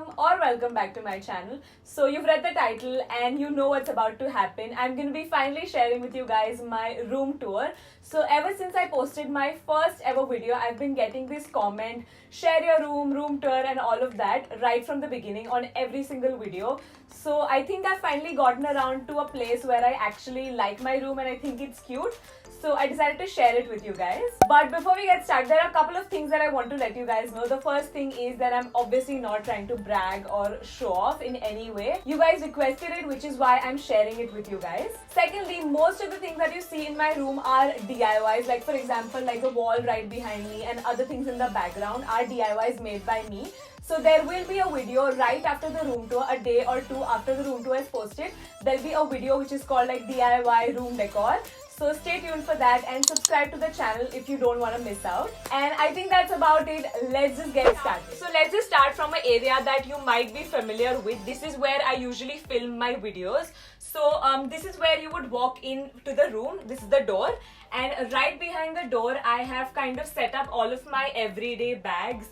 welcome back to my channel. So you've read the title and you know what's about to happen. I'm going to be finally sharing with you guys my room tour. So ever since I posted my first ever video, I've been getting this comment, share your room tour and all of that right from the beginning on every single video. So I think I've finally gotten around to a place where I actually like my room and I think it's cute. So I decided to share it with you guys. But before we get started, there are a couple of things that I want to let you guys know. The first thing is that I'm obviously not trying to brag or show off in any way. You guys requested it, which is why I'm sharing it with you guys. Secondly, most of the things that you see in my room are DIYs. Like for example, like the wall right behind me and other things in the background are DIYs made by me. So there will be a video right after the room tour, a day or two after the room tour is posted. There'll be a video which is called like DIY room decor. So stay tuned for that and subscribe to the channel if you don't want to miss out. And I think that's about it. Let's just get started. So let's just start from an area that you might be familiar with. This is where I usually film my videos. So this is where you would walk into the room. This is the door. And right behind the door, I have kind of set up all of my everyday bags.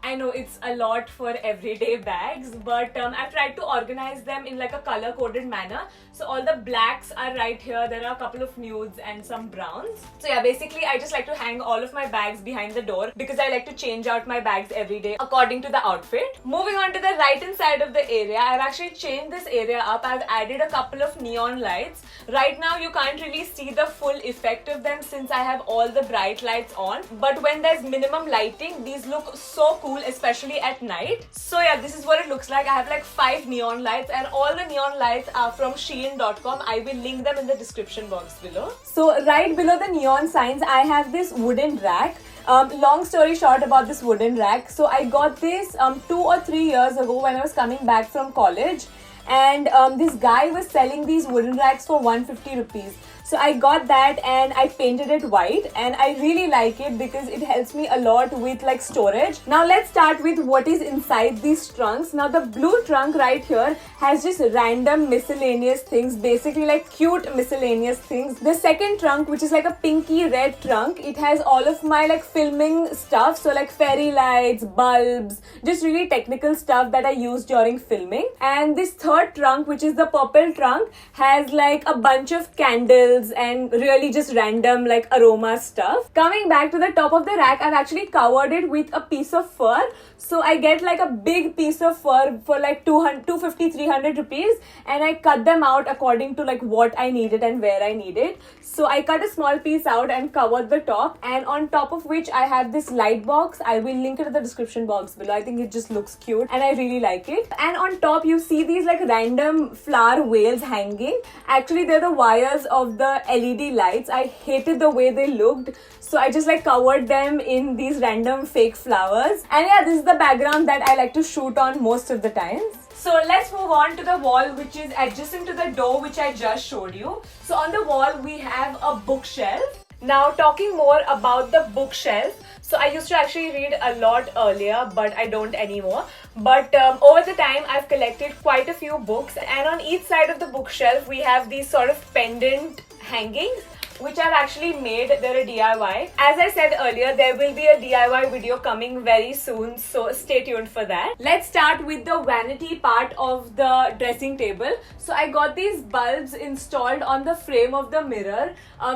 I know it's a lot for everyday bags, but I've tried to organize them in like a color-coded manner. So all the blacks are right here. There are a couple of nudes and some browns. So yeah, basically I just like to hang all of my bags behind the door because I like to change out my bags every day according to the outfit. Moving on to the right-hand side of the area, I've actually changed this area up. I've added a couple of neon lights. Right now you can't really see the full effect of them since I have all the bright lights on. But when there's minimum lighting, these look so cool, especially at night. So yeah, this is what it looks like. I have like 5 neon lights and all the neon lights are from Shein.com. I will link them in the description box below. So right below the neon signs, I have this wooden rack. Long story short about this wooden rack. So I got this 2 or 3 years ago when I was coming back from college. And this guy was selling these wooden racks for 150 rupees. So I got that and I painted it white and I really like it because it helps me a lot with like storage. Now let's start with what is inside these trunks. Now the blue trunk right here has just random miscellaneous things, basically like cute miscellaneous things. The second trunk, which is like a pinky red trunk, it has all of my like filming stuff. So like fairy lights, bulbs, just really technical stuff that I use during filming. And this third trunk, which is the purple trunk, has like a bunch of candles and really just random like aroma stuff. Coming back to the top of the rack, I've actually covered it with a piece of fur. So I get like a big piece of fur for like 250, 300 rupees and I cut them out according to like what I needed and where I needed. So I cut a small piece out and covered the top, and on top of which I have this light box. I will link it in the description box below. I think it just looks cute and I really like it. And on top you see these like random flower whales hanging. Actually they're the wires of the LED lights. I hated the way they looked, so I just like covered them in these random fake flowers. And yeah, this is the background that I like to shoot on most of the times. So let's move on to the wall which is adjacent to the door which I just showed you. So on the wall we have a bookshelf. Now talking more about the bookshelf. So I used to actually read a lot earlier, but I don't anymore. But over the time, I've collected quite a few books. And on each side of the bookshelf, we have these sort of pendant hangings, which I've actually made. They're a DIY. As I said earlier, there will be a DIY video coming very soon, so stay tuned for that. Let's start with the vanity part of the dressing table. So I got these bulbs installed on the frame of the mirror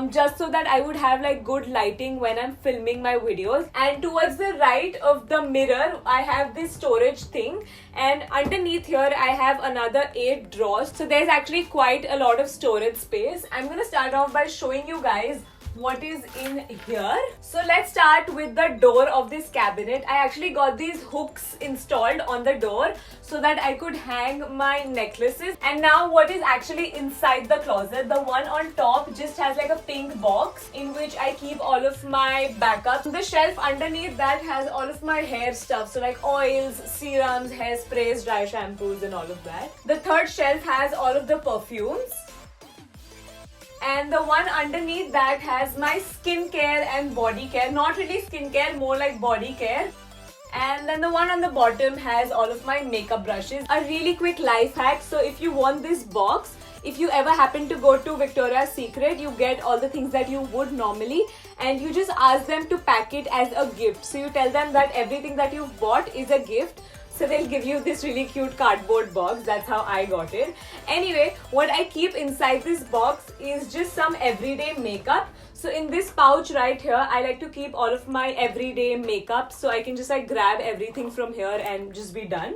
just so that I would have like good lighting when I'm filming my videos. And towards the right of the mirror, I have this storage thing, and underneath here I have another 8 drawers. So there's actually quite a lot of storage space. I'm gonna start off by showing you guys what is in here. So let's start with the door of this cabinet. I actually got these hooks installed on the door so that I could hang my necklaces. And now what is actually inside the closet, the one on top just has like a pink box in which I keep all of my backups. The shelf underneath that has all of my hair stuff, so like oils, serums, hairsprays, dry shampoos and all of that. The third shelf has all of the perfumes. And the one underneath that has my skincare and body care. Not really skincare, more like body care. And then the one on the bottom has all of my makeup brushes. A really quick life hack. So if you want this box, if you ever happen to go to Victoria's Secret, you get all the things that you would normally and you just ask them to pack it as a gift. So you tell them that everything that you've bought is a gift. So they'll give you this really cute cardboard box. That's how I got it. Anyway, what I keep inside this box is just some everyday makeup. So in this pouch right here, I like to keep all of my everyday makeup, so I can just like grab everything from here and just be done.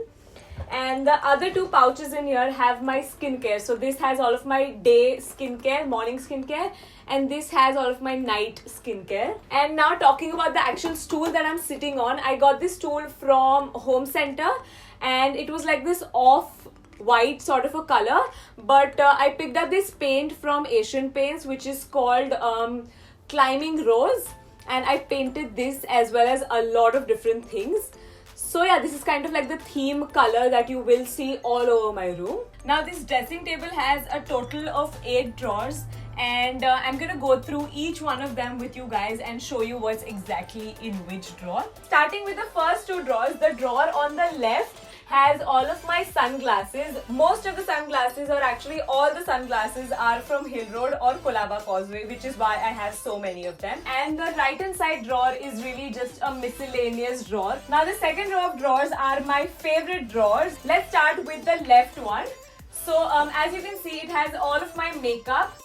And the other two pouches in here have my skincare. So this has all of my day skincare, morning skincare, and this has all of my night skincare. And now talking about the actual stool that I'm sitting on, I got this stool from Home Center, and it was like this off white sort of a color, but I picked up this paint from Asian Paints, which is called Climbing Rose, and I painted this as well as a lot of different things. So yeah, this is kind of like the theme color that you will see all over my room. Now this dressing table has a total of 8 drawers, and I'm gonna go through each one of them with you guys and show you what's exactly in which drawer. Starting with the first 2 drawers, the drawer on the left has all of my sunglasses. Most of the sunglasses, or actually all the sunglasses, are from Hill Road or Colaba Causeway, which is why I have so many of them. And the right hand side drawer is really just a miscellaneous drawer. Now the second row of drawers are my favorite drawers. Let's start with the left one. So as you can see, it has all of my makeup.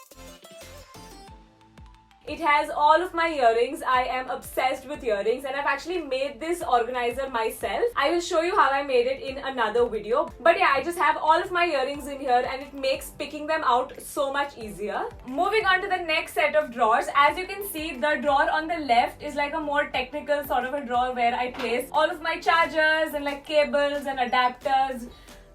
It has all of my earrings. I am obsessed with earrings, and I've actually made this organizer myself. I will show you how I made it in another video. But yeah, I just have all of my earrings in here, and it makes picking them out so much easier. Moving on to the next set of drawers. As you can see, the drawer on the left is like a more technical sort of a drawer where I place all of my chargers and like cables and adapters.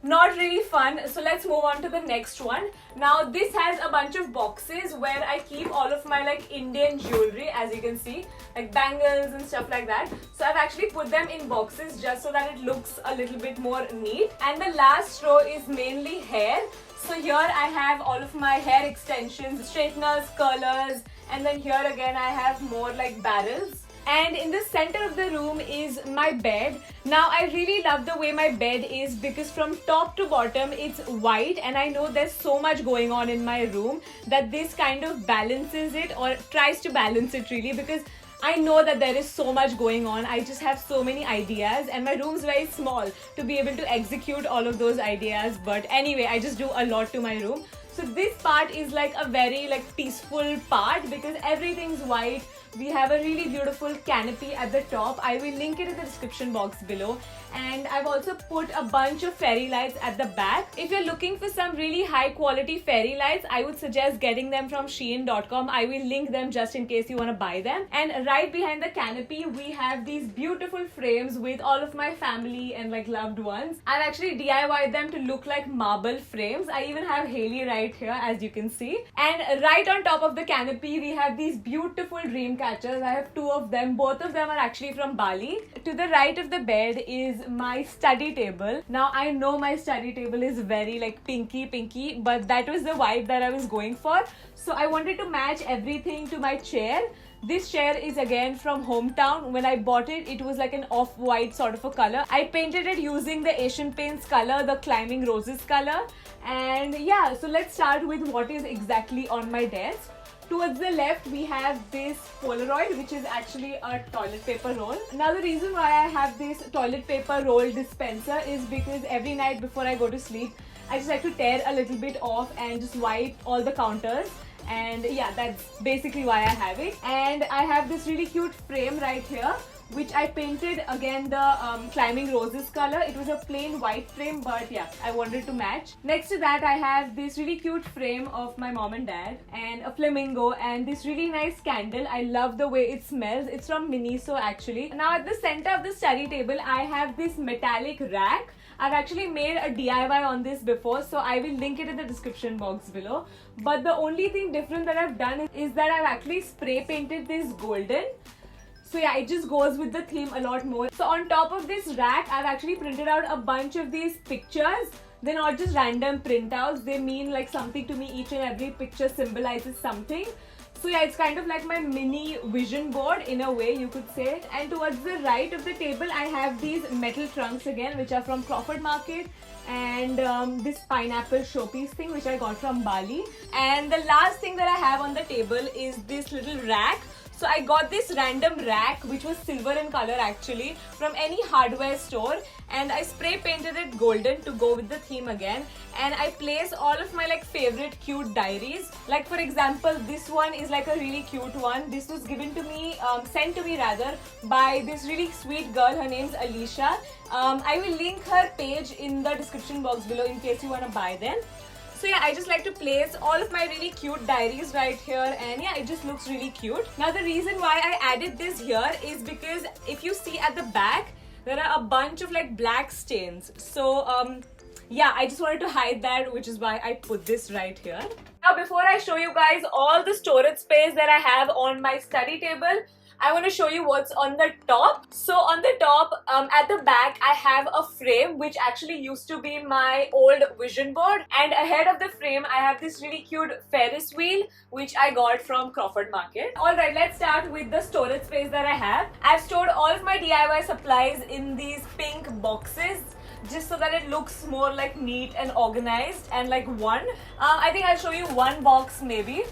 Not really fun. So let's move on to the next one. Now this has a bunch of boxes where I keep all of my like Indian jewelry, as you can see, like bangles and stuff like that. So I've actually put them in boxes just so that it looks a little bit more neat. And the last row is mainly hair. So here I have all of my hair extensions, straighteners, curlers, and then here again I have more like barrels. And in the center of the room is my bed. Now I really love the way my bed is because from top to bottom it's white, and I know there's so much going on in my room that this kind of balances it, or tries to balance it really, because I know that there is so much going on. I just have so many ideas, and my room's very small to be able to execute all of those ideas. But anyway, I just do a lot to my room. So this part is like a very like peaceful part because everything's white. We have a really beautiful canopy at the top. I will link it in the description box below. And I've also put a bunch of fairy lights at the back. If you're looking for some really high quality fairy lights, I would suggest getting them from Shein.com. I will link them just in case you want to buy them. And right behind the canopy, we have these beautiful frames with all of my family and like loved ones. I've actually DIY'd them to look like marble frames. I even have Haley right here, as you can see. And right on top of the canopy, we have these beautiful dream catchers. I have 2 of them. Both of them are actually from Bali. To the right of the bed is my study table. Now I know my study table is very like pinky, but that was the vibe that I was going for. So I wanted to match everything to my chair. This chair is again from Hometown. When I bought it, it was like an off-white sort of a color. I painted it using the Asian Paints color, the Climbing Roses color. And yeah, so let's start with what is exactly on my desk. Towards the left, we have this Polaroid, which is actually a toilet paper roll. Now, the reason why I have this toilet paper roll dispenser is because every night before I go to sleep, I just like to tear a little bit off and just wipe all the counters. And yeah, that's basically why I have it. And I have this really cute frame right here, which I painted again the Climbing Roses color. It was a plain white frame, but yeah, I wanted to match. Next to that, I have this really cute frame of my mom and dad, and a flamingo, and this really nice candle. I love the way it smells. It's from Miniso actually. Now at the center of the study table, I have this metallic rack. I've actually made a DIY on this before, so I will link it in the description box below. But the only thing different that I've done is that I've actually spray painted this golden. So yeah, it just goes with the theme a lot more. So on top of this rack, I've actually printed out a bunch of these pictures. They're not just random printouts. They mean like something to me. Each and every picture symbolizes something. So yeah, it's kind of like my mini vision board in a way, you could say. And towards the right of the table, I have these metal trunks again, which are from Crawford Market. And this pineapple showpiece thing, which I got from Bali. And the last thing that I have on the table is this little rack. So I got this random rack which was silver in color actually from any hardware store, and I spray painted it golden to go with the theme again, and I place all of my like favorite cute diaries. Like for example, this one is like a really cute one. This was given to me, sent to me rather, by this really sweet girl. Her name's Alisha. I will link her page in the description box below in case you want to buy them. So yeah, I just like to place all of my really cute diaries right here, and yeah, it just looks really cute. Now the reason why I added this here is because if you see at the back, there are a bunch of like black stains. So yeah, I just wanted to hide that, which is why I put this right here. Now before I show you guys all the storage space that I have on my study table, I want to show you what's on the top. So on the top, at the back, I have a frame which actually used to be my old vision board, and ahead of the frame I have this really cute Ferris wheel which I got from Crawford Market. Alright, let's start with the storage space that I have. I've stored all of my DIY supplies in these pink boxes, just so that it looks more like neat and organized and like one. I think I'll show you one box maybe.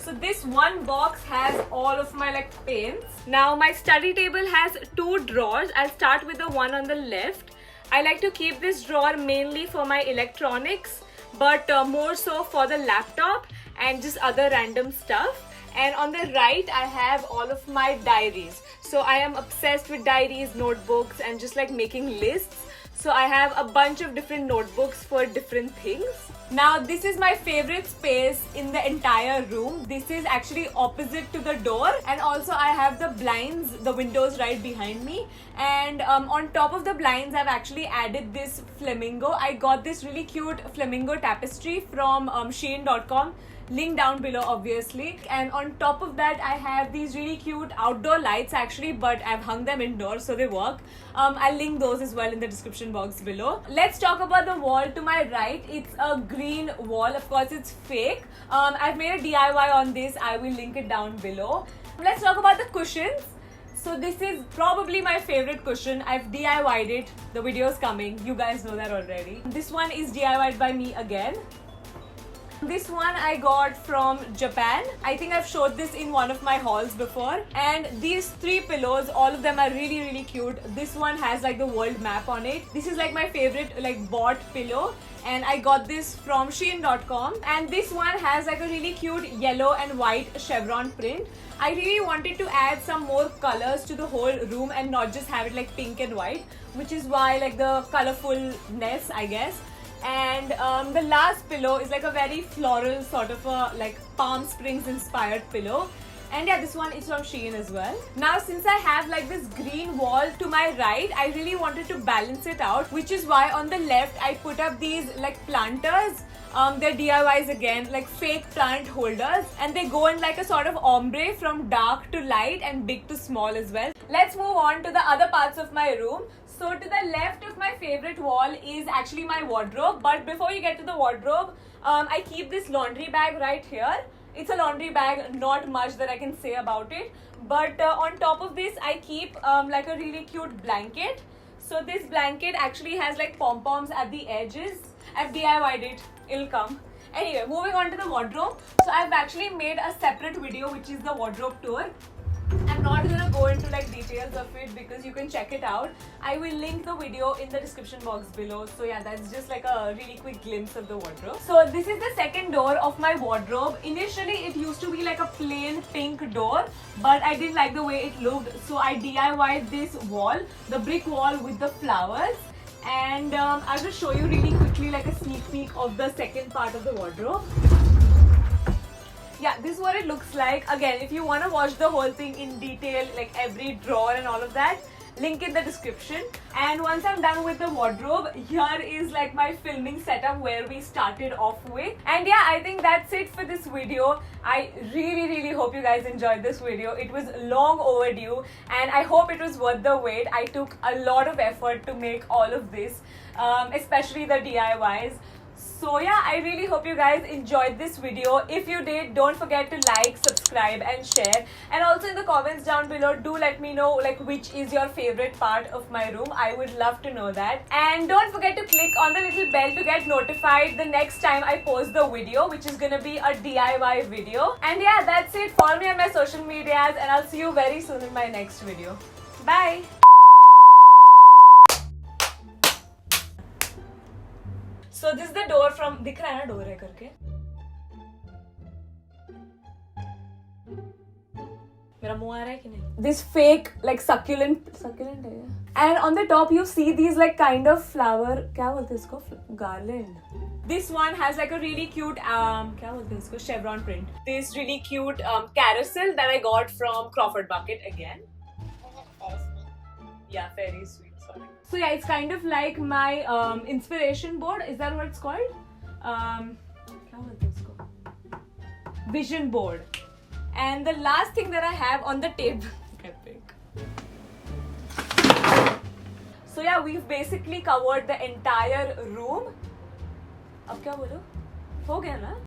So this one box has all of my like paints. Now my study table has two drawers. I'll start with the one on the left. I like to keep this drawer mainly for my electronics, but more so for the laptop and just other random stuff. And on the right, I have all of my diaries. So I am obsessed with diaries, notebooks, and just like making lists. So I have a bunch of different notebooks for different things. Now this is my favorite space in the entire room. This is actually opposite to the door, and also I have the blinds, the windows right behind me, and on top of the blinds I've actually added this flamingo. I got this really cute flamingo tapestry from Shein.com. Link down below obviously. And on top of that I have these really cute outdoor lights actually, but I've hung them indoors so they work. I'll link those as well in the description box below. Let's talk about the wall to my right. It's a green wall. Of course it's fake. I've made a DIY on this. I will link it down below. Let's talk about the cushions. So this is probably my favorite cushion. I've DIY'd it. The video is coming. You guys know that already. This one is DIY'd by me again. This one I got from Japan. I think I've showed this in one of my hauls before. And these three pillows, all of them are really really cute. This one has like the world map on it. This is like my favorite like bought pillow, and I got this from Shein.com. And this one has like a really cute yellow and white chevron print. I really wanted to add some more colors to the whole room and not just have it like pink and white, which is why like the colorfulness, I guess. And the last pillow is like a very floral sort of a like Palm Springs inspired pillow. And yeah, this one is from Shein as well. Now since I have like this green wall to my right, I really wanted to balance it out, which is why on the left I put up these like planters. They're DIYs again, like fake plant holders, and they go in like a sort of ombre from dark to light and big to small as well. Let's move on to the other parts of my room. So to the left of my favorite wall is actually my wardrobe, but before you get to the wardrobe, I keep this laundry bag right here. It's a laundry bag, not much that I can say about it, but on top of this I keep like a really cute blanket. So this blanket actually has like pom-poms at the edges. I've DIY'd it, it'll come. Anyway, moving on to the wardrobe. So I've actually made a separate video which is the wardrobe tour. I'm not gonna go into like details of it because you can check it out. I will link the video in the description box below. So yeah, that's just like a really quick glimpse of the wardrobe. So this is the second door of my wardrobe. Initially it used to be like a plain pink door, but I didn't like the way it looked, so I DIY'd this wall, the brick wall with the flowers. And I'll just show you really quickly like a sneak peek of the second part of the wardrobe. Yeah, this is what it looks like. Again, if you want to watch the whole thing in detail, like every drawer and all of that, link in the description. And once I'm done with the wardrobe, here is like my filming setup where we started off with. And yeah, I think that's it for this video. I really hope you guys enjoyed this video. It was long overdue and I hope it was worth the wait. I took a lot of effort to make all of this, especially the DIYs. So yeah, I really hope you guys enjoyed this video. If you did, don't forget to like, subscribe and share. And also in the comments down below, do let me know like which is your favorite part of my room. I would love to know that. And don't forget to click on the little bell to get notified the next time I post the video, which is gonna be a DIY video. And yeah, that's it. Follow me on my social medias and I'll see you very soon in my next video. Bye! So this is the door from, दिख रहा है ना door है करके? मेरा मुंह आ रहा है कि नहीं? This fake like succulent है ये. And on the top you see these like kind of flower, क्या बोलते हैं इसको? Garland. This one has like a really cute क्या बोलते हैं इसको? Chevron print. This really cute carousel that I got from Crawford Bucket again. Yeah, very sweet. So yeah, it's kind of like my inspiration board. Is that what it's called? Vision board. And the last thing that I have on the table. So yeah, we've basically covered the entire room. अब क्या बोलो? हो गया ना?